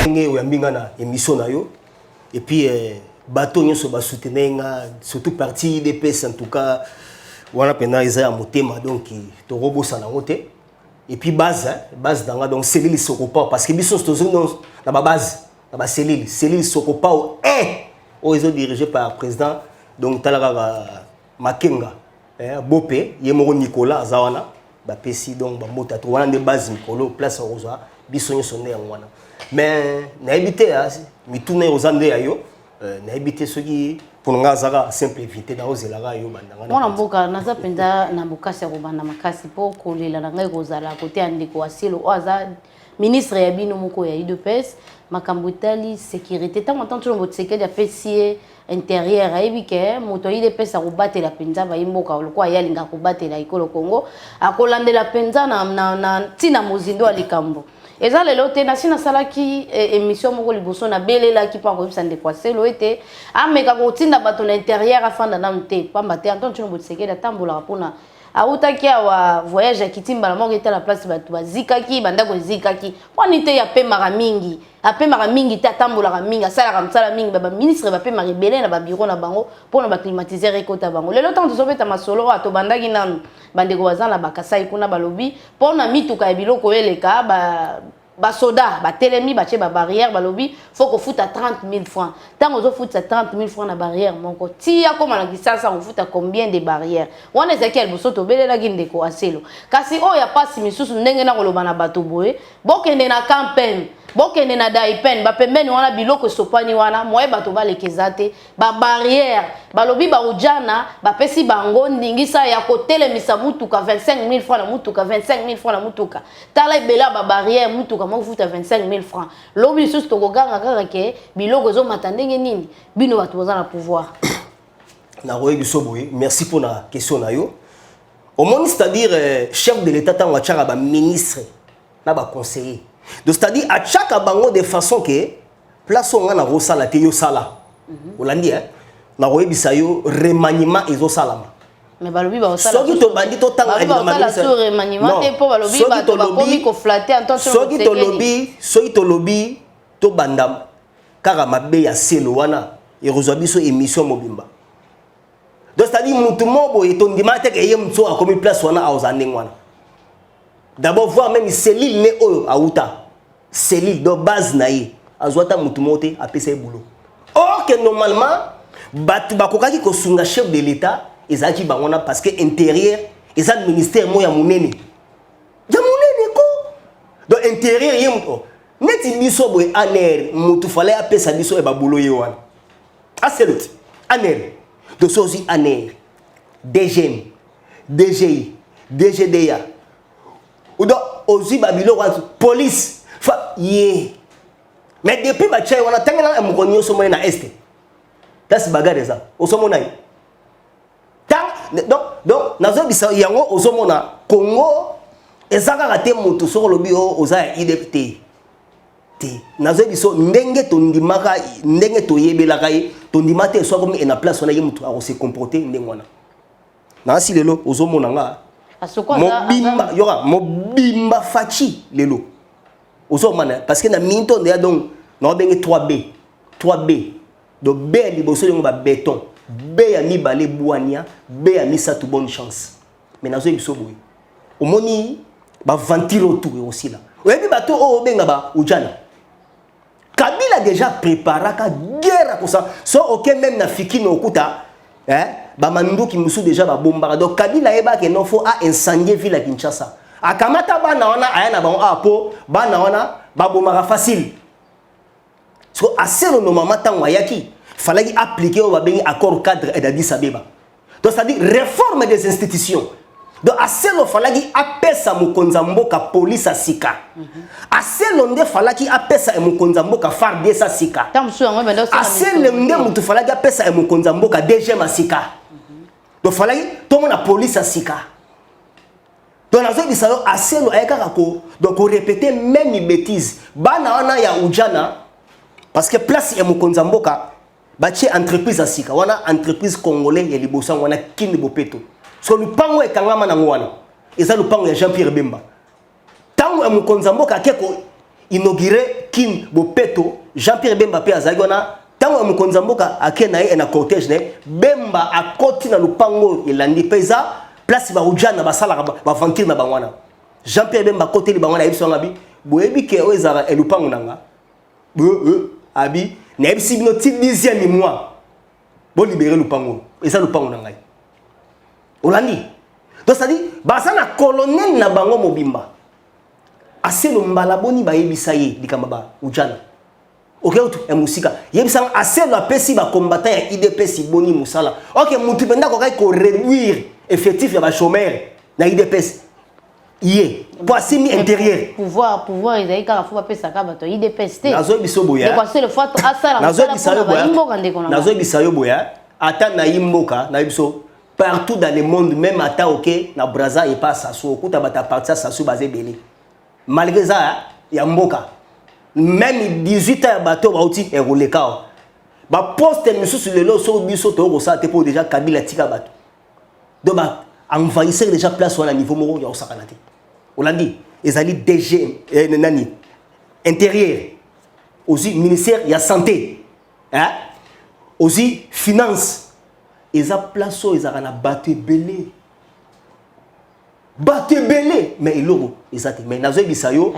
ndenge oyambinga na émission na yo et puis bateau nyonso ba soutenir surtout parti DPS en tout cas wana pena eza ya motema donc to robosa na ngote et puis base danga donc cellule sokopa parce que biso toujours na ba base na ba cellule sokopa o ils sont dirigés par président donc talaka Makenga Bopé yemoko Nicolas Zawana ba pesi donc ba mota to wana de base Nicolo place rosa biso nyonso ne wana mais na habité mi tourner aux andé ayo na habité ceux qui pour nga zaka simple éviter na ozelaka yo bandanga mona mboka naza penda na bokasi ya kobanda makasi po kolela na ngai kozala côté andiko asilo oza ministre ya bino moko ya UDPS makambo tali sécurité tant tant tout le sécurité ya pesier intérieur aibike moto UDPS a kobatela la penza ba imboka lokwa yalinga kobatela ikolo Congo akolandela penza na tina mozindo alikambo eza lelo te na sina salaki émission moko liboso na belela ki pa ko bisande kwa selo ete ameka ko tinda bato na intérieur afanda na mte pamba te anton tino botsekela tambola pona autaki wa voyage ya kitimba la moko eta la place bato bazikaki bandako zikaki poni te ya pemaka mingi ta tambola mingi asala ka msala mingi baba ministre ba pemaka rebele na ba bureau na bango pona ba climatiser ekota bango lelo tant tozobeta masolo ato bandaki nanu bandeko bazana bakasai kuna balobi pona mituka ya biloko eleka ba soda ba telemi ba che ba barrière ba lobi faut ko futa 30 000 francs tant ozo futa 30 000 francs na barrière moko ti ya koma na kisasa on futa combien de barrières wana Ezekiel bosoto belela gindeko aselo kasi o ya pasi misusu ndenge na koloba na bato boye bokende na campagne bokende na daipen ba pembeni wana biloko sopani wana moye bato balekezate ba barrière balobi ba ujana ba pesi bango ndingisa ya kotelemisa mutuka 25 000 francs na mutuka 25 000 francs na mutuka tala ibela ba barrière mutuka mo futa 25 000 francs lobi susu tokoganga kaka ke biloko zo matandenge nini bino bato bazana pouvoir na roye bisoboye merci pour la question na yo au moins c'est-à-dire chef de l'état tango achaka ba ministre na ba conseiller donc c'est-à-dire à chaque bango de façon que place on na rosala te yo sala olandi na roye bisayo remaniement ezo salama mais balobi ba osala soki to bandi to tanga ba sur remaniement te po balobi ba to bakomi ko flatter en tant que soki to lobi to bandam kaka mabe ya selo wana erozwa biso émission mobimba donc c'est-à-dire mutu mobo etondima te ke yemso a komi place wana a ozandeng wana d'abord voir même cellule ne oyo auta cellule de base naïe azwata mutu mote apesa boulot or que normalement batu bakokaki ko sunga chef de l'état ezaki bangona parce que intérieur eza ministère mo ya munene ko donc intérieur yemto neti biso boy aner mutu fallait apesa biso e ba boulot ye wana aselut aner donc sozi aner DGM DGI DGDA ou donc ozi babilo wa police fa ye mais depuis ba chai wana tangela mkonyo so na este that's bagare ça osomona yi tang donc nazo bisa yango osomona Congo ezaka kate moto soko lobi oza IDP te nazo biso ndenge tondimaka ndenge toyebelaka yi tondimate so comme na place wana ye moto a se comporter ndenge wana na si lelo osomona nga mobimba yoka mobimba fachi lelo osomana parce que na minto ndeya donc na bengi 3B donc B liboso yongo ba béton B ya mibale bwania B ya misatu bonne chance mais nazo biso boy omoni ba ventilo tout aussi là oyebi bato o benga ba ujana Kabila déjà préparé ka guerre comme ça so aucun même na fiki no okuta ba manduki musu déjà ba bomba donc Kabila eba ke non faut a incendier ville à Kinshasa akamata bana wana ayana ba apo bana wana ba bomba facile so assez le moment tango yaki fallait appliquer au bengi accord cadre et d'Addis Abeba donc ça dit réforme des institutions donc assez le fallait apesa mukonza mboka police asika assez le nde fallait apesa mukonza mboka FARDC asika assez le nde mutu fallait apesa mukonza mboka DGM asika donc fallait tout monde la police asika donc nazo bisalo assez le ayaka ko donc répéter même une bêtise bana wana ya ujana parce que place ya mukonza mboka batie entreprise asika wana entreprise congolais ya libosa wana kindi bopeto so lupango ekangama na ngwana eza lupango ya Jean-Pierre Bemba tango ya mukonza mboka keko inauguré kin bopeto Jean-Pierre Bemba pe azagona tango mukonza mboka akena ye na cortège ne Bemba akoti na lupango elandi peza place ba ujana basala ba ventir na bangwana Jean-Pierre Bemba côté li bangwana yebso ngabi boyebi ke ozara elupango nanga abi na yebisi bino ti 10e mois bo libérer lupango eza lupango nanga olandi donc ça dit basana colonel na bango mobimba aselo mbala boni ba yebisa ye likamba ba ujana okeotu emusika yebisa aselo apesi ba combattant ya IDPS boni musala OK mutu penda ko kai ko réduire effectif ya ba chômeur na IDPS yé poissimi intérieur pouvoir ezali kaka faut pesa ka bato IDPS te nazo biso boya de c'est le fait asala nazo bisayo boya nazo bisayo boya ata na imboka na biso partout dans le monde même ata OK na Brazza et pas ça so kuta bata partir ça so basé belé malgré ça ya mboka même 18 ans bateau ba outi et rouler ka ba poste misusu lelo so biso to ko sa te pour déjà Kabila tika bato donc ba envahisseur déjà place au niveau moko ya osakana te olandi ezali DG nani intérieur aussi ministère ya santé hein aussi finance eza place o ezaka na bateau belé mais iloko ezate mais nazo bisayo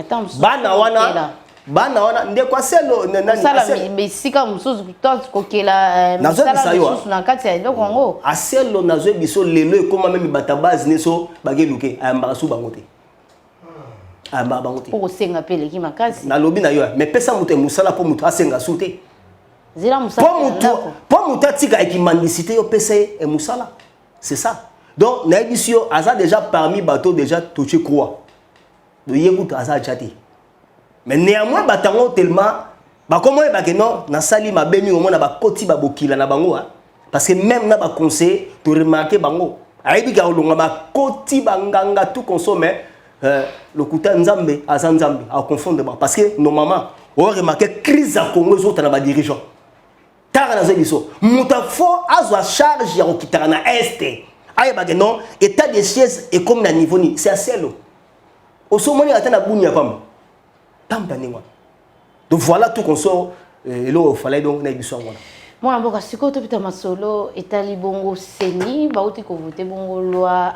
bana wana nde kwa selo nani sala mais sika mususu kokela sala mususu na kati ya eloko ngo aselo nazo biso lelo ekoma même bata base neso bageluke ayamba su bangote ayamba bangote pour senga pele ki makasi na lobi na yo mais pesa mutu musala po mutu asenga sute zila musala po mutu atika ekimandicité yo pesa e musala c'est ça donc naibisio aza déjà parmi bateau déjà touché croix de yekuta aza chati mais néanmoins batango tellement ba comment ba que non na sali mabemi au moins na ba koti ba bokila na bango parce que même na ba conseil to remarquer bango aibi ka olonga ba koti banganga tout consommer le kuta nzambe aza nzambe a confondre parce que normalement on remarquer crise à Congo autres na ba dirigeant tara na zebiso mutafo azwa charge ya okitana na est aye ba que non état de siège et comme na niveau ni c'est assez long au somoni atana bunya pam donc voilà tout qu'on sort et là il fallait donc na biso ngona moi mboka siko to pita masolo etali bongo seni bauti ko voter bongo loi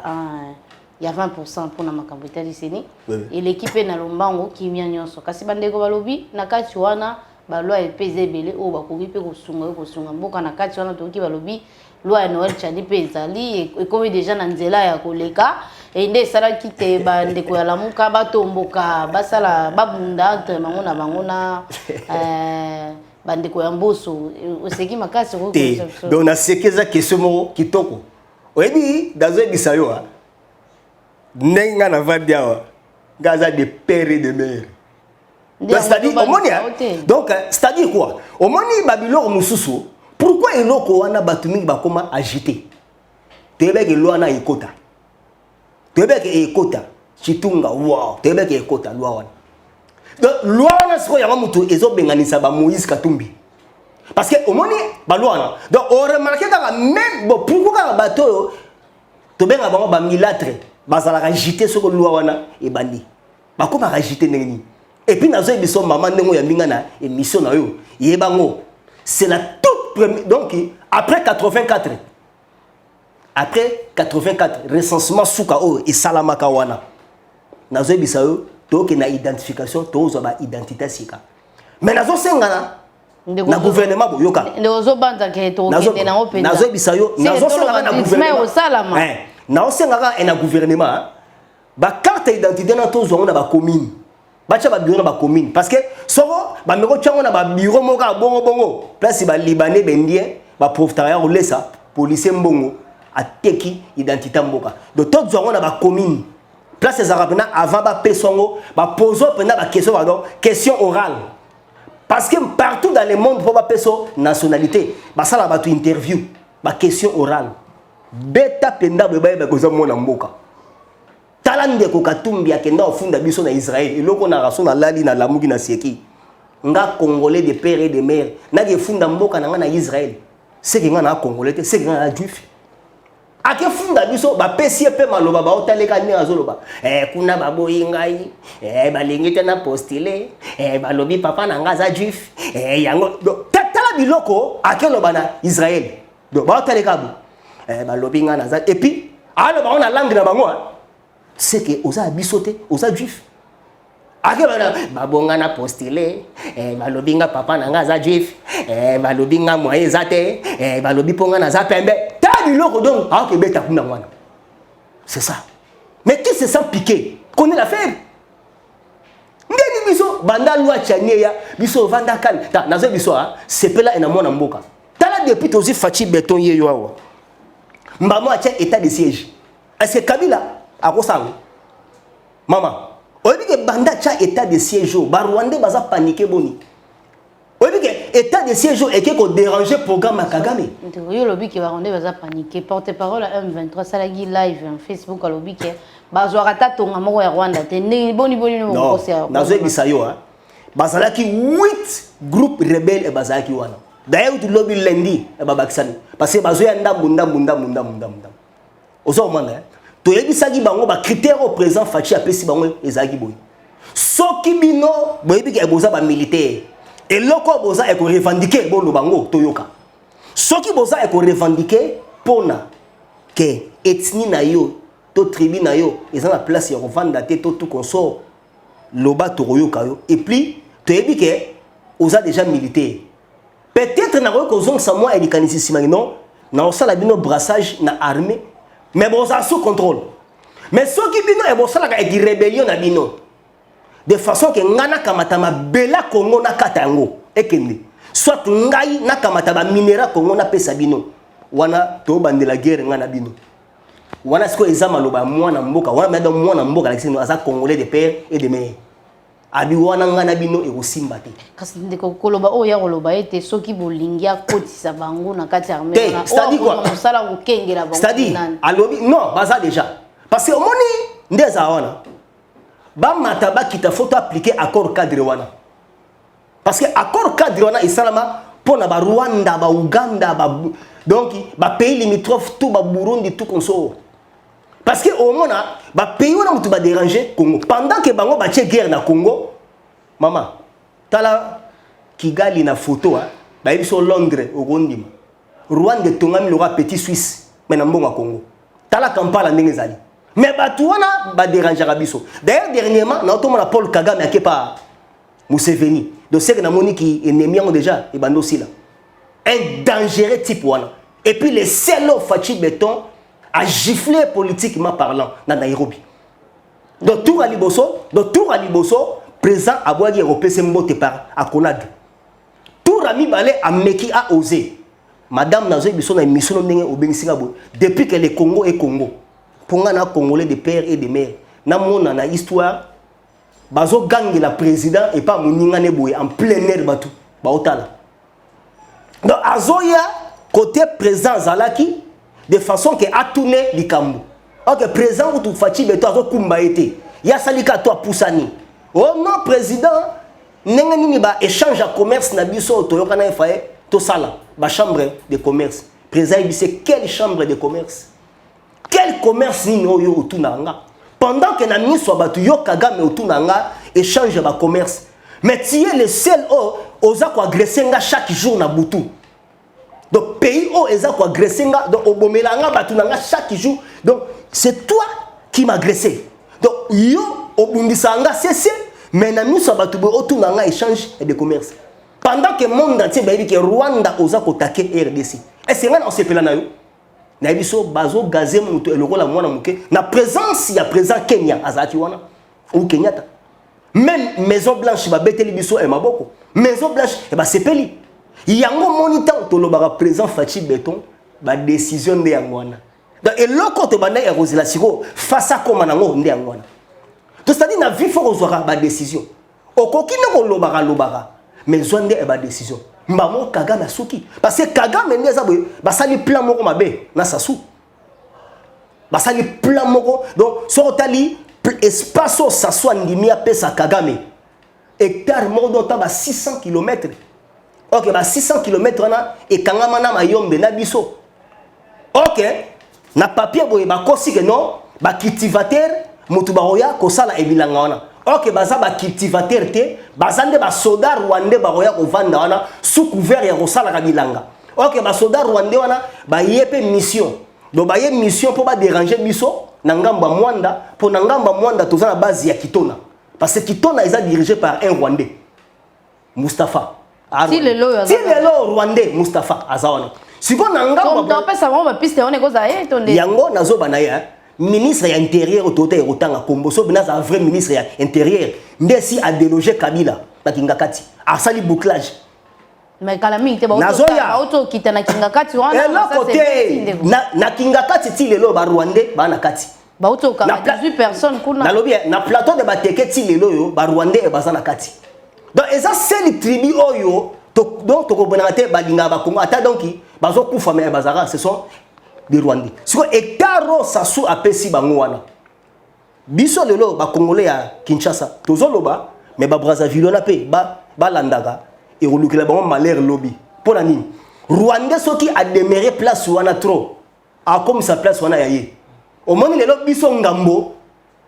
il y a 20% pour na makambo etali seni et l'équipe na lombango kimia nyonso kasi bandeko balobi na kati wana ba loi epeze belé o ba ko bipe ko sunga mboka na kati wana to ki balobi loi ya Noël chadi pezali et comme déjà na nzela ya koleka et nde sala kite ba ndeko ya lamuka batomboka basala babunda entre bango na bango na bandeko ya mboso oseki makasi ko donc na sekeza question moko kitoko oyebi dazo bisayo nenga na vandia gaza de père et de mère c'est-à-dire donc c'est-à-dire quoi au moni babilo mususu pourquoi eloko wana batumi bakoma agité tebeke loi na ekota tebeke ekota chitunga wow tebeke ekota loi wana donc loi na siko ya mutu ezobenganisa ba Moïse Katumbi parce que au moni ba loi na donc on remarque que même bon pourquoi bato to benga bango ba milâtre bazala agité soko loi wana e bandi bakoma agité ndeni et puis nazo biso maman ndengo ya mbinga na émission na yo yebango c'est la toute première donc après 84 recensement suka o et salamaka wana nazo bisayo to ke na identification to zo ba identité sika mais nazo senga na gouvernement boyoka nazo banda ke to ke na openda nazo bisayo nazo senga na gouvernement nazo senga na gouvernement ba carte d'identité na to zo na ba commune bacha ba bureau na ba commune parce que soko ba meko tchango na ba bureau moka bongo place ba libanais bendien ba profitariat ou lesa policier mbongo ateki identité mboka de tout zo na ba commune place les arabes avant ba pesongo ba poso pena ba question pardon question orale parce que partout dans le monde pour ba peso nationalité ba sala ba tu interview ba question orale beta penda ba ko za mona mboka talande ko Katumbi akenda ofunda biso na Israël eloko na raso na lali na lamuki na sieki nga congolais de père et de mère na ke funda mboka na Israël c'est que nga na congolais c'est que nga na juif ake funda biso ba pesi pe maloba ba otaleka ni azoloba kuna baboyi ngai balingi te na postile balobi papa na nga za juif yango tala biloko ake loba na Israël donc ba otaleka bu balobi nga na za et puis aloba on a langue na bango c'est que oza bisote oza juif ake bana babonga na postile balobi nga papa na nga za juif balobi nga moye za te balobi ponga na za pembe. Donc, c'est ça. Mais qui se sent piqué? Connaît l'affaire? Biso banda loi tchania biso vanda kan ta nazo biso c'est pas là na mboka. Tala depuis tozi fachi béton ye yo. Mbamo a état de siège. Est-ce que Kabila a kosango? Maman, on dit que banda tcha état de siège ba Rwanda baza paniquer boni. On dit que état de siège et que déranger programme à Kagame. Yo lobby qui va rendre baza paniquer porte-parole à M23 salagi live Facebook à lobby que bazwa rata tonga moko ya Rwanda te ne boni no ko sia. Nazo bisayo bazalaki 8 groupes rebelles et bazalaki wana. D'ailleurs tu lobby lundi e babakisani parce que bazoya ndambunda. Ozo mwana to yebisaki bango ba critères au présent fachi apesi bango ezaki boy. Soki bino boyebi ke boza ba militaire et loko boza e ko revendiquer bolo bango toyoka. Soki boza e ko revendiquer pona ke ethnie na yo to tribu na yo ils ont la place ya revendre te tout consort loba to yoka yo et puis to yebi ke oza déjà militaire. Peut-être na ko zong sa moi elikanisi simani non na osala bino brassage na armée mais boza sous contrôle. Mais soki bino e bosala ka e rébellion na bino de façon que ngana kamata ma bela Congo na katango ekende soit ngai na kamata ba minera Congo na pesa bino wana to bandela guerre ngana bino wana siko ezama loba mwana mboka wana meda mwana mboka la kisino asa congolais de père et de mère abi wana ngana bino e kosimba te kasi ndeko koloba o ya koloba ete soki bolingia kotisa bango na kati armée na c'est-à-dire quoi mosala ko kengela bango c'est-à-dire alobi non baza déjà parce que au moni ndeza wana ba mataba kita photo appliquer accord cadre wana parce que accord cadre wana isalama pona ba Rwanda ba Uganda ba donc ba pays limitrophes tout ba Burundi tout consort parce que au mona ba pays wana mutu ba déranger Congo pendant que bango ba tie guerre na Congo maman tala Kigali na photo ba biso Londres au Rwanda Rwanda tongami le roi petit Suisse mais na mbongo Congo tala Kampala ndenge zali. Mais Batouana va déranger Rabiso. D'ailleurs, dernièrement, nous avons Paul Kagame qui est pas Museveni. Donc, c'est que nous avons qui ennemi déjà, et bando aussi là. Un dangereux type. Voilà. Et puis, les seuls Fachi Béton a giflé politiquement parlant dans Nairobi. Donc, tout à Liboso, présent à Boagi Européen, c'est mbote par à Konag. Tout Rami Balé a Meki a osé. Madame Nazo Biso a une mission au Bénisingabo. Depuis que le Congo est Congo. Pour les Congolais de père et de mère, dans la histoire, bazo gangue la président et pas moninga neboué en plein air batou, baotala. Donc azoya côté présent zalaki de façon que a tourné likambo. Ok présent ou tout fachi beto azo kumba été. Ya salika toi poussani. Oh non président, nenga nini ba échange à commerce na biso to yokana faye to sala ba chambre de commerce. Président c'est quelle chambre de commerce? Quel commerce ni no yo otunanga pendant que na miso batu yo Kagame otunanga échange ba commerce mais tu es le seul oza ko agresser nga chaque jour na butu donc pays eza ko agresser nga donc obomelanga batu nanga chaque jour donc c'est toi qui m'agressé donc yo obundisanga cessé mais na miso batu bo otunanga échange de commerce pendant que monde entier ba dit que Rwanda oza ko taquer RDC est-ce que on se pela na yo na biso bazo gazé muto eloko la mwana muke na présence ya présent Kenya azaki wana ou Kenyatta même Maison Blanche ba beteli biso e maboko Maison Blanche e ba sepeli yango moniteur to lobaka présent Fachi Béton ba décision de yango wana donc eloko to bana erosela siko face à comme nango nde yango wana to c'est-à-dire na vie faut ozwaka ba décision okoki ne ko lobaka mais zonde e ba décision Mbamo Kagame Suki parce que Kagame ndeza boye basali plan moko mabe na sasu basali plan moko donc sorotali espace au sasu ndimi a pesa Kagame hectare moko donc ba 600 km. OK ba 600 km na e kangama na mayombe na biso. OK na papier boye bakosi que non ba cultivateur mutu baroya ko sala ebilanga wana. OK baza ba cultivateur te bazande ba soda rwandais baroya ko vanda wana sous couvert ya ko sala ka bilanga. OK ba soda rwandais wana ba yepe mission. Donc ba yepe mission pour ba déranger biso na ngamba mwanda pour na ngamba mwanda toza na base ya Kitona. Parce que Kitona est dirigé par un Rwandais, Mustafa. Si le Rwandais, Mustafa Azawana. Si vous n'avez pas ministre intérieur au total autant Combo, so un vrai ministre intérieur. Ndesi a délogé Kabila na Kingakati. A sali bouclage. Mais calamité ba auto kita na Kingakati wana na Kingakati ti lelo ba Rwandais ba na kati. Ba auto ka 18 personnes kuna. Na lobby na plateau de bateke ti lelo yo ba Rwandais e bazana kati. Donc eza seul tribu oyo donc to ko bonate ba linga ba Congo ata donc bazo kufa mais bazara ce sont des Rwandais. Siko hectare sasu apesi bango wana. Biso lelo ba Congolais ya Kinshasa tozoloba mais ba Brazzaville na pe ba landaka et rolukela bango malheur lobby. Pour nani Rwandais soki a demeuré place wana trop a comme sa place wana yaye. Au moment lelo biso ngambo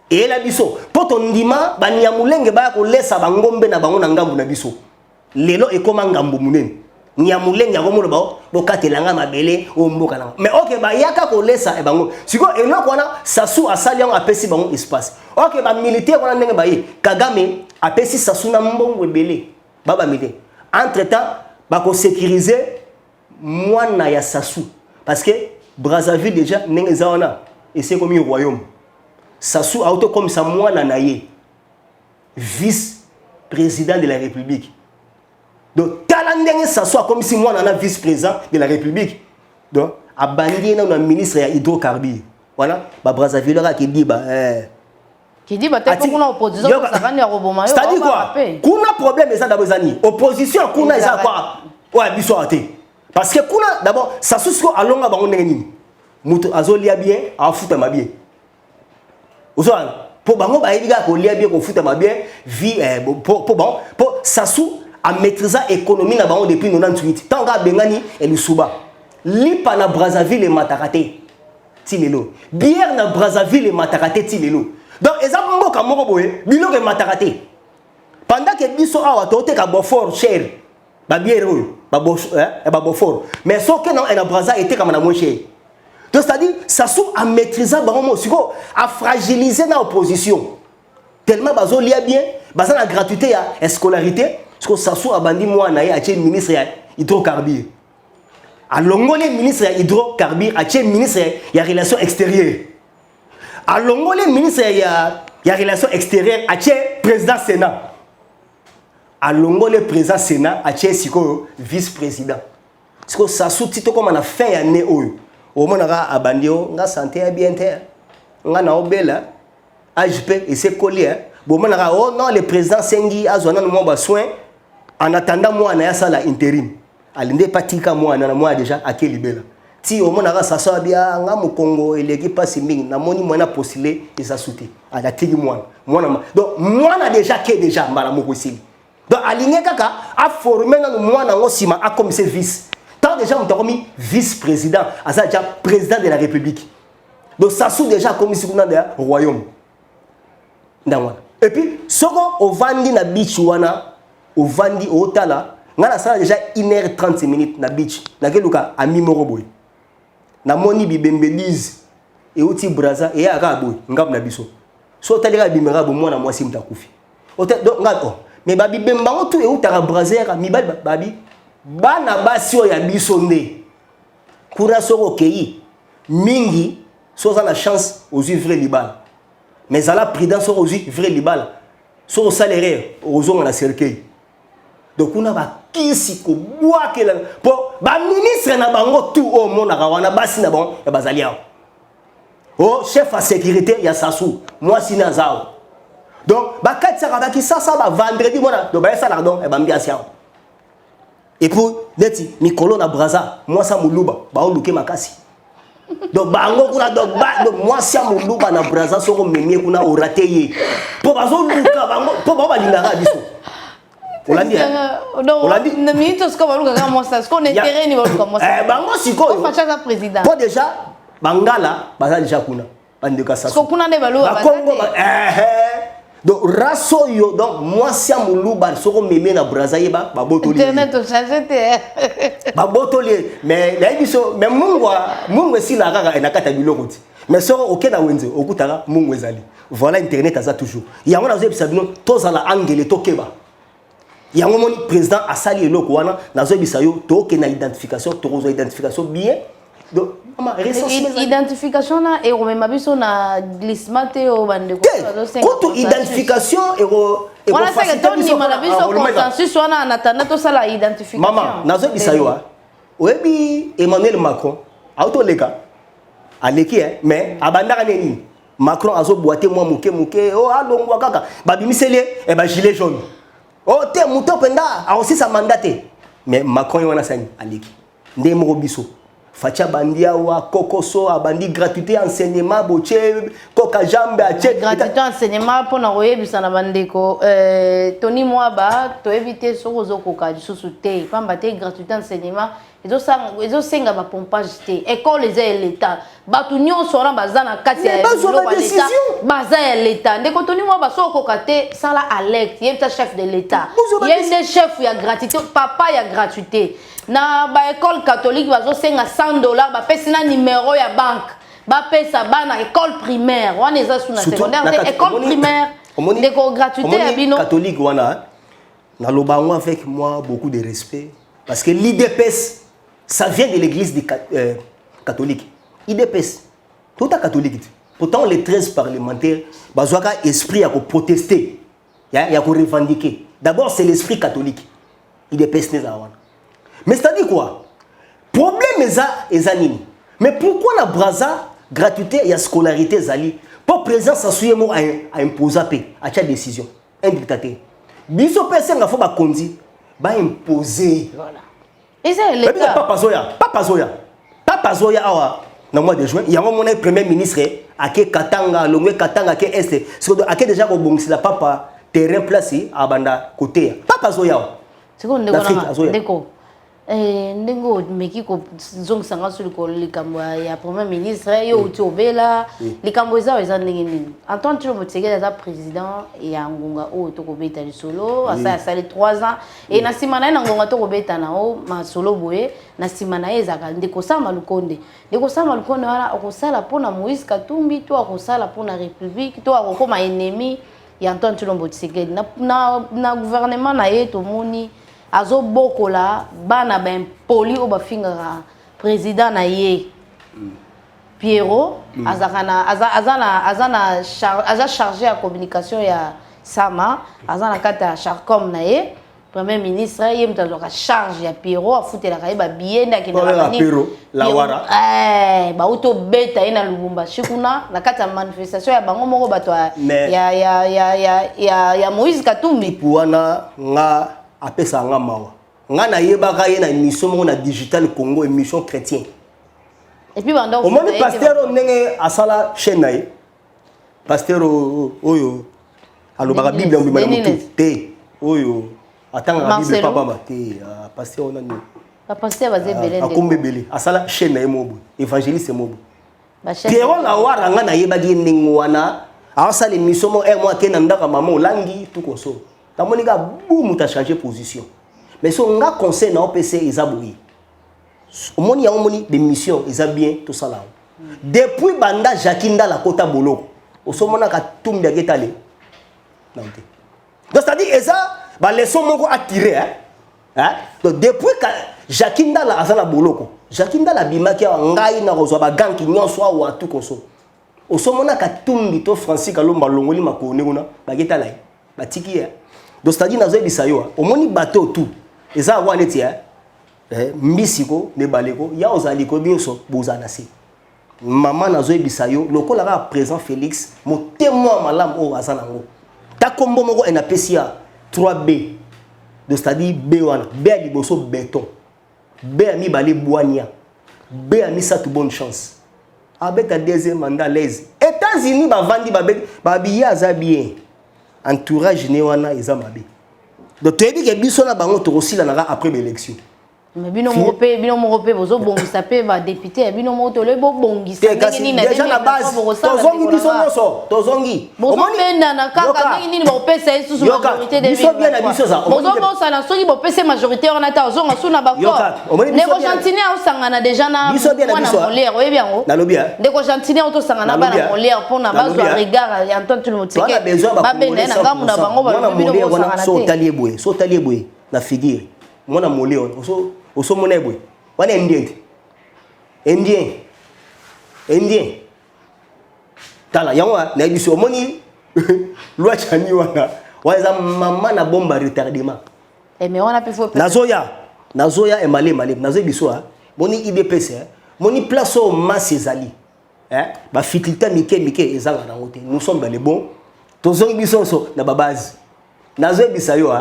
et la biso poto ndima ba nyamulenge ba ko lesa bangombe na bango na ngambu na biso. Lelo e koma ngambu munene. Nyamulenge akomono ba bo katelanga mabele o mboka na. Mais OK ba yaka ko lesa e bango. Siko eloko wana sasu asali yango apesi bango espace. OK ba militaire wana ndenge ba yi Kagame apesi sasu na mbongo ebele. Baba militaire. Entre-temps ba ko sécuriser mwana ya sasu parce que Brazzaville déjà ndenge zawana et c'est comme un royaume. Sassou a auto comme ça moi nanaye vice-président de la République. Donc talandenge Sassou comme si moi nana vice-président de la République. Donc abandonné na ministre ya hydrocarbures. Voilà, ba Brazzaville là qui dit peut-être qu'on opposition ça gagner roboma yo. C'est-à-dire quoi? Kuna problème ça d'abord zani. Opposition kuna ça quoi? Ouais, biso até. Parce que kuna d'abord Sassou ko alonga bango ndenge nini. Mutu azolia bien, afuta ma bien. Pour bango ba yiga ko lia bien ko futa ma bien vie pour Sassou a maîtriser économie na bango depuis 98 tant ga bengani et lusuba lipa na Brazzaville et Matakate tilelo bière na Brazzaville et Matakate tilelo donc ezaba mboka moko boye biloko e Matakate pendant que biso awa tote ka Beaufort cher ba bière ba Beaufort mais so que non na Brazza était comme na moins cher. Donc c'est-à-dire Sassou a maîtrisé a fragilisé l'opposition. Tellement bazo lia bien, baza la gratuité ya scolarité, parce que Sassou a bandi moi na ya ministre ya hydrocarbures. A longolé ministre ya hydrocarbures, a ministre ya relations extérieures. A longolé ministre ya relations extérieures, a président Sénat. A longolé président Sénat, a siko vice-président. Parce que Sassou tito comme on a fait un né oyo. Au moins à bandio nga santé à bien terre nga na obela AJP et c'est collé bon man oh non le président Sengi azona no ba soin en attendant moi na ça la intérim alinde patika moi na moi déjà à Kelibela ti au moins ça ça bien nga mu Congo eleki passe mingi na moni moi na postuler et ça souté à la tigi moi donc moi na déjà que déjà mala moko sili donc aligné kaka a formé na moi na ngosima a comme vice. Tant déjà on t'a remis vice-président, à ça déjà président de la République. Donc Sassou déjà comme ici dans le royaume. Et puis, ce qu'on vandi na beach wana, au vandi au tala, on a déjà 1h30 minutes na beach. Na keluka ami moroboy. Na moni bibembelise et outi braza et araboy ngam na biso. So talika bimera bo mwana mwasi mtakufi. Donc ngato, mais babi bembango tout et outa brazer mi babi bana basi ya biso nde kura soko kei mingi soza la chance aux vrai libala mais à la prudence aux vrai libala so salaire aux on la cercueil donc on a ba kisi ko boa ke la po ba ministre na bango tout au monde na wana basi na bon ya bazalia oh chef à sécurité ya Sassou moi sina zao donc ba katsa ka ba ki ça ba vendredi mona do ba ça la donc e ba mbiasia. Et pour d'être Mikolo na Brazza, moi ça mouluba, ba on luke makasi. Donc bango kuna donc moi ça mouluba na Brazza soko memie kuna oraté. Pour bazo luka bango, pour ba lingara biso. On l'a dit. On l'a dit. Ne minute ce qu'on va luka moi ça, ce qu'on intérêt ni va luka moi ça. Bango siko. On fait ça président. Pour déjà bangala baza déjà kuna bandeka ça parce que kuna ne balo ba Congo donc raso yo donc moi si amuluba soko meme na Brazzaville ba botoli internet au changer ba botoli mais na biso mais mungu si la kaka enakata biloko ti mais soko okena wenze okutaka mungu ezali voilà internet aza toujours yango na zo ebisa bino tozala angele tokeba yango moni président asali eloko wana nazo ebisa yo toke na identification tokozo identification bien donc identification na et remema biso na glissement te o bande ko ko identification et voilà ça que ton ni mala biso consensus wana en attendant to sala identification maman nazo ebisa yo oyebi Emmanuel Macron auto leka aleki mais abandaka neni Macron azo boiter moi muke o alongwa kaka babimisele e ba gilet jaune oh te muto penda a aussi sa mandaté mais Macron wana sani aleki nde mo biso facha bandia wa kokoso abandi gratuité enseignement boche koka jambe a che gratuité enseignement pour na oyebisa na bandeko Tony Mwaba to éviter sokozo koka disusu te pamba te gratuité enseignement ezo senga ba pompage te école les l'état batu nyonso na bazana kati ya l'état baza ya l'état ndeko Tony Mwaba soko kate sala alerte yebita chef de l'état yende chef ya gratuité papa ya gratuité na ba école catholique bazo senga $100 ba pesi na numéro ya banque ba pesa bana école primaire wana eza suna secondaire école primaire ndeko gratuité ya bino catholique wana na lobango avec moi beaucoup de respect parce que l'IDPS ça vient de l'église catholique. IDPS, tout à catholique. Pourtant, les 13 parlementaires, ils ont un esprit à protester, à revendiquer. D'abord, c'est l'esprit catholique. IDPS n'est pas. Mais c'est-à-dire quoi? Problème est zanini. Mais pourquoi la Brazza, gratuité et la scolarité zali, pour présent, ça suit à imposer à chaque décision. Un dictateur. Biso personne n'a pas conduire, va imposer. Voilà. Et c'est l'État. Papa Zoya awa na mois de juin, il y a mon premier ministre ake Katanga, longwe Katanga ke est. Parce que ake déjà ko bongisi la papa terrain placé à banda côté. Papa Zoya. C'est quoi ndeko ndeko meki ko zong sanga sur ko likambo ya premier ministre yo utobela likambo eza ndenge Antoine Tshilombo Tshisekedi eza président ya ngonga o to ko beta solo asa sali 3 ans et na simana na ngonga to ko beta na o ma solo boye na simana ezaka ndeko sama lukonde wana okosala pona Moïse Katumbi to okosala pona République to akokoma ennemi ya Antoine Tshilombo Tshisekedi na gouvernement na ye to moni azo bokola bana ben poli o bafinga président na ye Pierrot azana chargé à communication ya Sama azana kata Charcom na ye premier ministre ye mtazoka charge ya Pierrot afutela kaiba bienda kina la wara ba auto beta ina Lubumbashi kuna na kata manifestation ya bango moko bato ya Moïse Katumbi puana nga apesa nga mawa nga na yebaka ye na émission moko na Digital Congo émission chrétien et puis banda au moins pasteur ndenge asala chaîne na ye pasteur oyo alobaka bible mbima mutu te oyo atanga bible papa ma te pasteur onani pasteur bazebele akombebele asala chaîne na ye mobo évangéliste mobo Pierrot la wara nga na yebaki ndenge wana asala émission mo mois ke na ndaka mama olangi tout konso tamonika boum ta changer position mais so nga conseil na OPC ezabouyi omoni ya omoni des missions eza bien tout ça là depuis banda Jakinda la kota boloko osomona ka tumbi aketale nante donc c'est à dire eza ba leçon moko attirer hein donc depuis ka Jakinda la azala boloko Jakinda la bimaki ngai na kozwa ba ganki nyonso wa tout konso osomona ka tumbi to Francis Kalomba longoli makone kuna baketala batiki ya donc c'est-à-dire nazo bisayo omoni bateau tout eza wana ti mbisiko ne baleko ya ozaliko binso bozana si maman nazo bisayo lokola ka présent Félix mo témoin malam o azanango ta kombo moko en apesia 3B donc c'est-à-dire B wana B a liboso béton B a mi balé boania B a mi ça tout bonne chance avec ta deuxième mandat l'aise États-Unis ba vandi ba biya za bien entourage ne wana eza mabe donc tu dis que biso na bango to aussi là après l'élection mais bino mo pe bozo bongisa pe ba député bino mo to le bo bongisa nini na déjà na base tozongi biso nyonso tozongi bozo benda na kaka nini ba pesa isusu majorité de biso bien na biso za bozo bo sala soki bo pesa majorité on ata ozonga suna ba ko ndeko gentine au sangana déjà na mwana molière oyebi yango na lobby ndeko gentine auto sangana ba na molière pona bazwa regard ya Antoine tout le monde seke ba benda na ngamu na bango ba bino bo sangana te so taliebwe na figure mwana molière oso monebwe wana indien tala yango na biso moni loi chani wana waza mama na bomba retardement mais on a pu faire nazoya e malé nazo biso moni IDPS moni place au masse ezali ba faculté mike ezanga na ngote nous sommes dans les bons tozongi biso so na base nazo bisa yo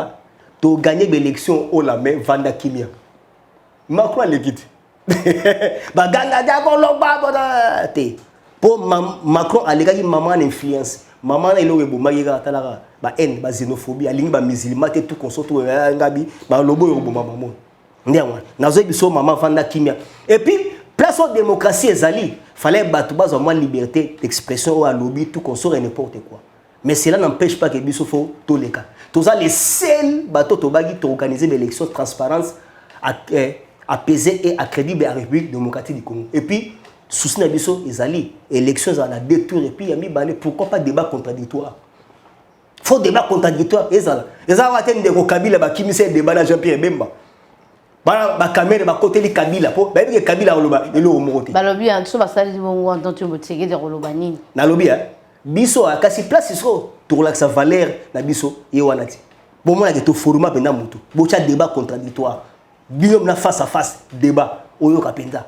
to gagner l'élection au la main vanda kimia Macron l'équipe ba ganga d'abord loba te pour Macron aleka maman influence maman na elo ebo mayiga talaka ba haine ba xénophobie alingi ba musulman te tout consoto ngabi ba lobo yo boma maman ndiamwa nazo biso maman vanda kimia et puis place aux démocratie ezali fallait battre bazo moins liberté d'expression ou à lobby tout consort et n'importe quoi mais cela n'empêche pas que biso faut tous les cas tous les seuls bateaux to bagi to organiser l'élection transparence apaisée et accrédible à la République démocratique du Congo et puis souci na biso ezali élections à la deux tours et puis yami balé pourquoi pas débat contradictoire faut débat contradictoire ezala watende ko Kabila ba kimise débat na Jean-Pierre Bemba ba caméra ba côté li Kabila po ba bi Kabila oloba elo mokote ba lobi en so ba sali bongo en tant que botege de oloba nini na lobi biso kasi place iso to relaxa valeur na biso ye wana ti bon moi que to format penda mutu bocha débat contradictoire binom na face à face débat oyo kapenda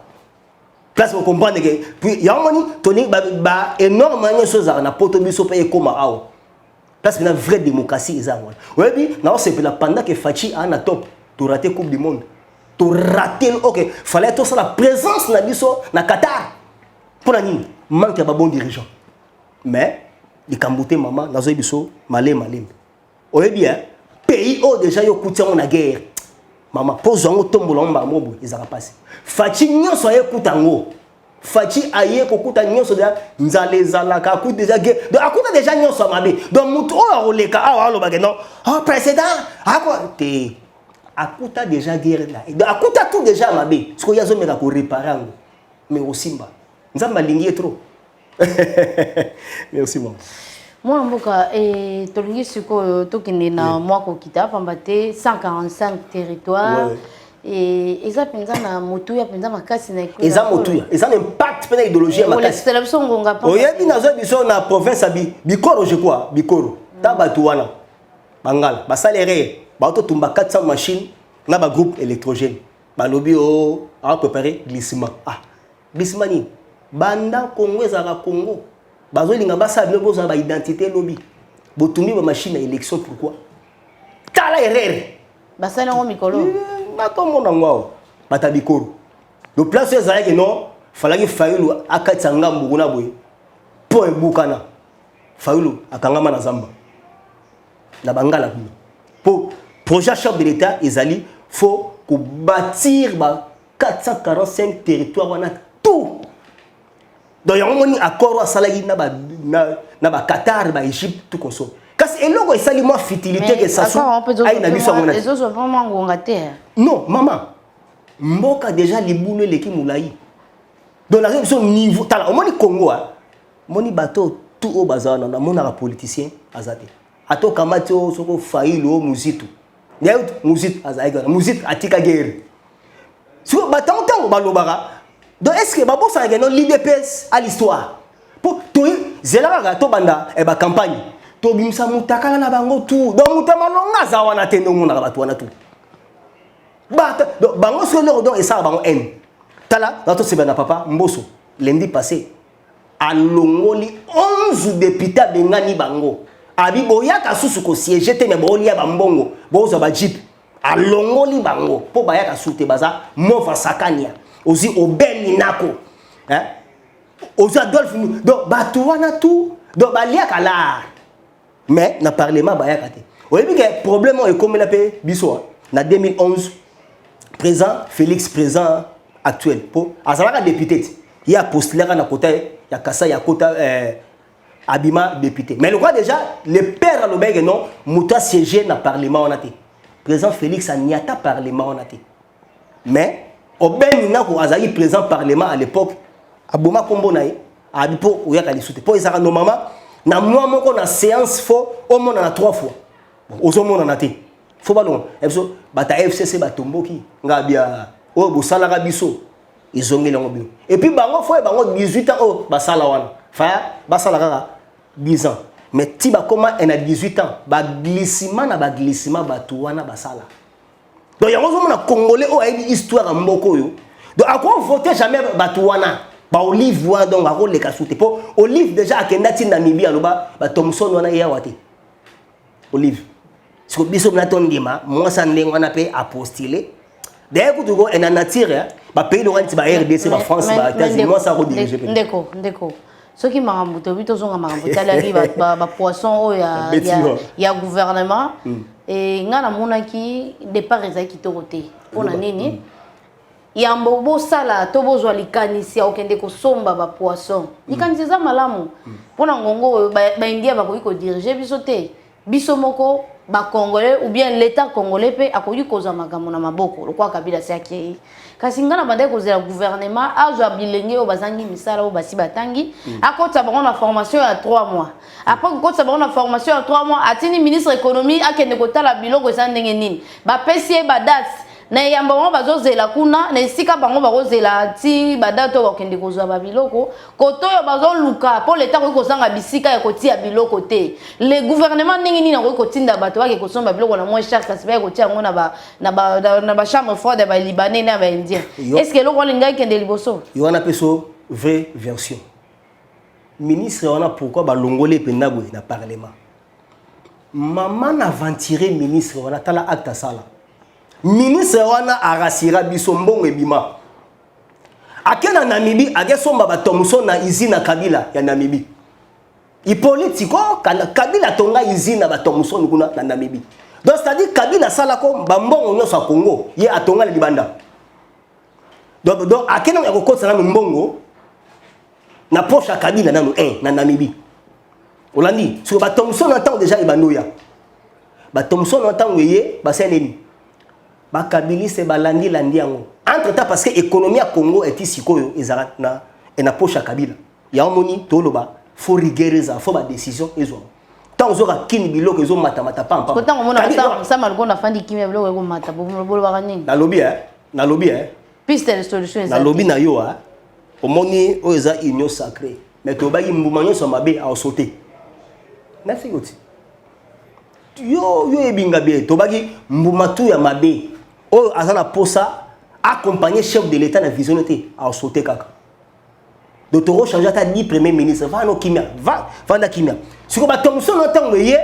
place pour comprendre que puis ya moni toni ba énormément de choses na poto biso pe koma awo place na vraie démocratie ezangwa oui na c'est pendant que Fachi a na top to rater coupe du monde to rater OK fallait tout ça la présence na biso na Qatar pour la nini manque de bon dirigeant mais les Cambouté maman nazo biso malé oye bien pays au déjà yo kutia na guerre maman pose ngo tombola mba mobo ezaka passé Fachi nyonso aye kutango Fachi aye kokuta nyonso déjà nzale zalaka ku déjà guerre donc akuta déjà nyonso mabe donc mutu o roleka awa lo bageno oh président akwa te akuta déjà guerre là donc akuta tout déjà mabe ce que yazo meka ko réparer ngo mais osimba nzamba lingi trop. Merci bon. Moi mboka tolingi siko tokende na moi ko kita pambate 145 territoires et eza penza na motu ya penza makasi na iko eza motu ya eza impact pena idéologie makasi célébration ngonga pa oyebi nazo biso na province abi bikoro je crois bikoro tabatu wana bangala ba salaire ba to tumba 400 machines na ba groupe électrogène ba lobby a préparer glissement glissement ni banda Congo ezaka Congo bazolinga basa bino boza ba identité lobby botumi ba machine à élection pourquoi tala erreur basana ngo mikolo bato mona ngwao batabikoro le place ezala que non falaki Fayulu akatsa ngambu kuna boye po ebukana Fayulu akangama na zamba na bangala pour projet chef de l'état ezali faut ko bâtir ba 445 territoires wana tout. Donc il y a un accord à Salagi na ba Qatar ba Égypte tout comme ça. Parce que logo sali moi futilité que ça soit ay na biso ngona. Les autres sont vraiment ngongate. Non, maman. Mboka déjà les boulot l'équipe moulayi. Donc la révolution niveau tala au moni Congo moni bateau tout au bazar na mona politicien azate. Ato kamati o soko Fayulu Muzitu. Yaut Muzitu azaiga Muzitu atika guerre. Sur bateau tango balobara. Donc est-ce que babo ça gagne l'IDPS à l'histoire pour tout zelanga to banda e ba campagne to bimsa mutaka na bango tout donc mutama longa za wana tendo ngona ba to wana tout ba donc bango so le donc et ça bango en tala na to se bana papa mboso lundi passé a longoli 11 députés de ngani bango abi boya ka susu ko siège te me bolia ba mbongo bozo ba jeep a longoli bango po ba ya ka sute baza mo fa sakania aussi au ben nako hein aux Adolphe donc batouana tout donc balia kala mais na parlement ba yakate oui que problème est comme la paix biso na 2011 Présent, Félix présent actuel. Pour Azalaka député, il y a postulé à côté, il y a Kassa, il y a Kota Abima député. Mais le roi déjà, le père à l'obégue non, Mouta siégé dans le Parlement en athée. Présent Félix a n'y a pas Parlement en athée. Mais au ben nina ko azali présent Parlement à l'époque, Aboma Kombo naï, Abipo ou yaka discuter. Pour Isara no maman, na moi mon na séance faux, au moins na 3 fois. Au moins en athée. Faut pas non. Bata FCC batomboki ngabia o bosala ka biso izongeli ngo bio. Et puis bango faut bango 18 ans o basala wana. Fa basala ka 10 ans. Mais ti ba comment en a 18 ans, ba glissement na ba glissement batu wana basala. Donc yango zo mona congolais o ayi histoire en mboko yo. Donc à quoi voter jamais batu wana? Ba Olive wa donc a rôle le kasute po Olive déjà akenda ti Namibie aloba ba Thomson wana ya wate. Olive si vous avez un moi, ça n'a pas apostolé. D'ailleurs, quand vous avez un nature, le pays de RDC, la France, les États-Unis, moi, ça va diriger. D'accord. Ce qui m'a rambuté, oui, tous ont un poisson, il y a gouvernement. Et il y a un qui départ qui te roté. On a nini. Il y a un bobo sala, tobo zwa likanisi ya okende ko somba ba poisson. Likanisi za malamu. Pona ngongo ba India ba ko diriger bisote. Bisomoko ba congolais ou bien l'état congolais pe akoyi koza makambo na maboko lokwa kabila siaki kasi ngana bande kozela gouvernement azwa bilenge o bazangi misala o basi batangi akota bango na formation ya 3 mois après kota bango na formation ya 3 mois atini ministre économie akende kotala biloko eza ndenge nini ba pesi ba date na yamba bango bazozela kuna na esika bango bazozela ti badato bakende kozwa ba biloko kotoyo bazoluka po l'état ko kozanga bisika ya kotia biloko te le gouvernement ndenge nini na ko kotinda bato bake kosomba biloko na moins cher kasi ba kotia ngo na ba chambre froide ba libanais na ba indien est-ce que loko linga kende liboso yo wana peso vraie version ministre wana pourquoi ba longolé penda boy na parlement maman aventuré ministre wana tala acte sala ministre wana arasira biso mbongo ebima akena Namibie agesomba ba Thomson na usine na Kabila ya Namibie ipolitiko Kabila tonga usine na ba Thomson kuna na Namibie donc c'est-à-dire Kabila sala ko ba mbongo nyoso ya Congo ye atonga le libanda donc akena yakokotsa na mbongo na poche ya Kabila nano na Namibie olandi sur ba Thomson en temps déjà ibanoya ba Thomson en temps weye ba seneni bakabili se balandi landi yango entre temps parce que économie à Congo est ici koyo ezara na na poche à Kabila ya omoni toloba faut rigueuser faut ba décision ezo tant ozoka kini biloko ezo mata pampa ko tant omona ça malko na fandi kimia biloko ko mata bolo bakani na lobby piste de solution na lobby na yo omoni o eza union sacrée mais to ba yimbuma nyo so mabe a sauter na figoti yo ebinga be to baki mbuma tu ya mabe o azana posa accompagner chef de l'état na visionné à sauter kaka donc to changer ta ni premier ministre va no kimia va na kimia siko ba Thomson ntango ye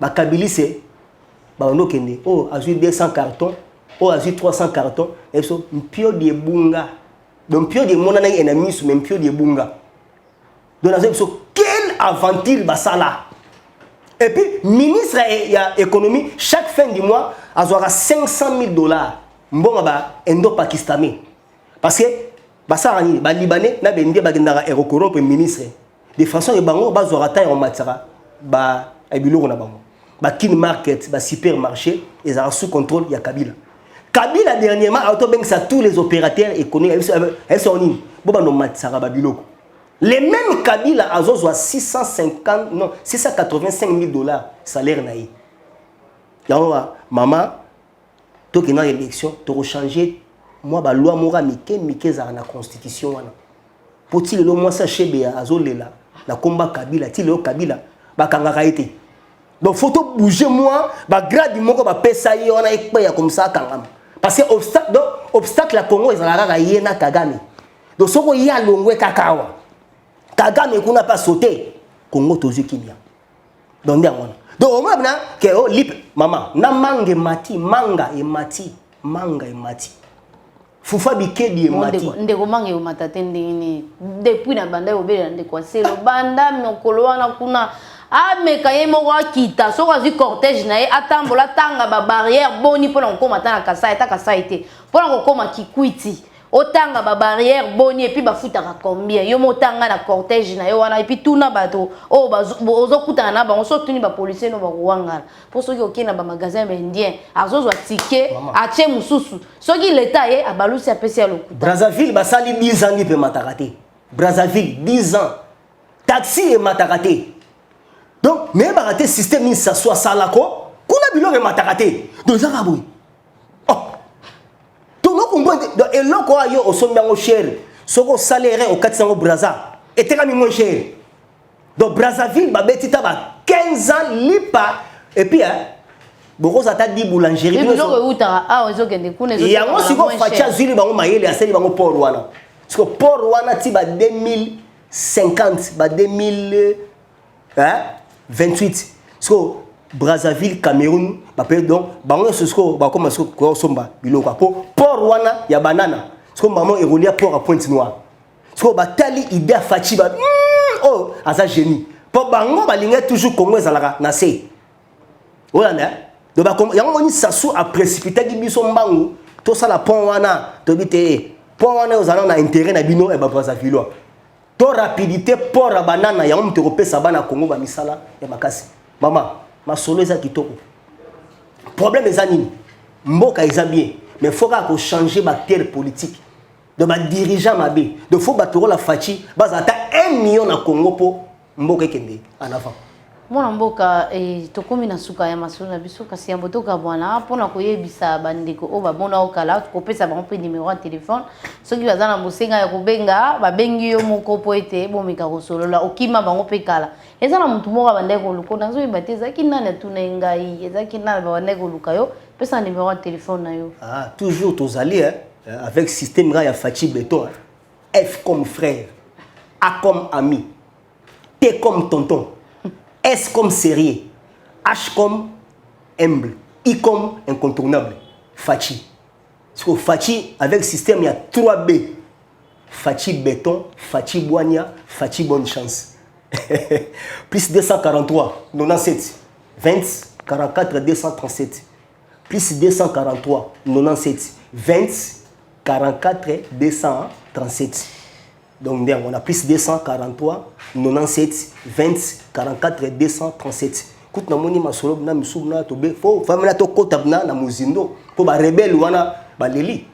ba kabilise ba no kende o azu 200 cartons o azu 300 cartons et so mpio de bunga donc mpio de monana ena misu même mpio de bunga donc na so quelle aventure basala. Et puis, ministre de l'économie, chaque fin du mois, a $500,000. Bon, indo-pakistanais. Parce que, les Libanais, ils ont un ministre. De façon, ils ont un matara, kin market, supermarché, ils ont sous contrôle de Kabila. Kabila, dernièrement, a tous les opérateurs économiques. Ils sont en les mêmes Kabila a 685 000 $ salaire naï. Y'a maman, toi qui n'a élection, tu as changé moi ba loi mora mike za na constitution wana. Poti le moi ça chebe azolela na combat Kabila, ti le Kabila ba kangaka été. Donc faut bouger moi ba grade moko ba pesa yi wana ekpa comme ça kangam. Parce que obstacle la Congo ezalaka yena Kagame. Donc soko ya longwe kakawa. Kagame kuna pas sauté Congo tozu kimia donc ndango donc au moins na ke o lip maman na mange mati manga e mati fufa bikedi e mati ndeko mange o matate ndini depuis na banda obela ndeko selo banda mokolo wana kuna Ah mais quand il m'a quitté, so quasi cortège na atambola tanga ba barrière boni pour on koma tanga kasa été. Pour on koma kikwiti. Otanga ba barrière boni et puis ba futaka combien. Yo motanga na cortège na yo wana et puis tout na bato. Oh ozo kutana na ba on so tuni ba policier no ba wanga. Pour ceux qui okina ba magasin indien, azo zo ticket, ache mususu. Ceux qui l'état est abalusi apesi ya lokuta. Brazzaville basali 10 ans ni pe matakate. Brazzaville 10 ans. Taxi et matakate. Donc, mais le système il s'assoit ça là quoi, qu'on a bilo matakate. Donc ça va boui. Oh. Donc nous comprend et là quoi yo au sommet au cher. Soko salaire au 400 Brazza. Et t'es moins cher. Donc Brazzaville ba betita ba 15 ans lipa et puis hein beaucoup ça t'a dit boulangerie. Et bilo uta ah ozo kende kuna zo. Ya mo siko facha zuli bango mayele aseli bango port wana. Parce que port wana ti ba 2050 ba 2000 hein 28. So Brazzaville, Cameroun, donc bango sosko ba comme ko somba biloko ko port wana ya banana. So maman est relié port à Pointe-Noire. So ba tali idée fachi ba oh asa génie. Pour bango ba linga toujours Congo ezalaka na se. Olanda donc ba comme yango ni sasu a précipité gi biso mbangu to sala pont wana to bité pont wana ozana na intérêt na bino e ba Brazzaville. To rapidité port à banana ya mtu kopesa bana Congo ba misala ya makasi mama masolo eza kitoko problème eza nini mboka eza bien mais faut qu'on changer bactère politique de ba dirigeant mabe de faut batoro la fachi bazata 1 million na Congo po mboka ekende en avant mwana mboka tokomi na suka ya masolo na biso kasi ya botoka bwana pona koyebisa bandeko o babona okala kopesa bango pe numéro ya téléphone soki baza na mosenga ya kobenga babengi yo moko po ete bomeka kosolola okima bango pe kala eza na mutu moko bandeko luko nazo yebate ezaki nani atuna ngai ezaki nani bandeko luka yo pesa numéro ya téléphone na yo ah toujours tozali avec système ya fachi béton F comme frère A comme ami T comme tonton S comme sérieux, H comme humble, I comme incontournable. Fachi. Parce que Fachi, avec le système, il y a 3 B. Fachi béton, Fachi boigna, Fachi bonne chance. Plus 243, 97, 20, 44, 237. Plus 243, 97, 20, 44, 237. Donc on a plus 243, 97, 20, 44, 237. Écoute, na moni masolo na misubna to be fo famela to kota na muzindo po ba rebelle wana ba leli.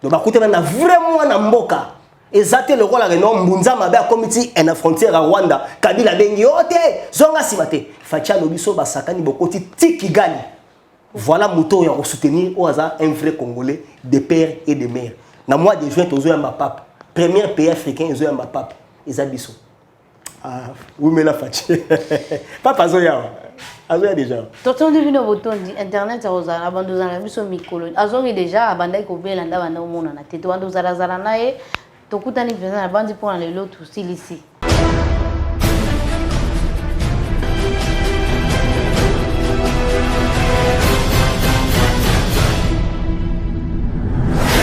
Donc ba kota na vraiment na mboka. Ezate le rôle no mbunza mabe a comité en frontière à Rwanda. Kabila bengi ote zonga simate. Facha lobiso ba sakani bokoti tikigali. Voilà moto ya soutenir au hasard un vrai Congolais de père et de mère. Na mois de juin tozo ya ma papa. Premier pays africain, ils ont un papa. Ils ont biso. Ah, oui, mais la fatigue. Papa Zoya. Azoya déjà. Tonton Divino Botondi, Internet, Rosa, Abandozana, Biso Mikolo. Azoya déjà, Abandai Kobel, Anda, Banda, Mona, Teto, Andozala, Zalanae, Tokutani, Bandi pour les lots, tout ici.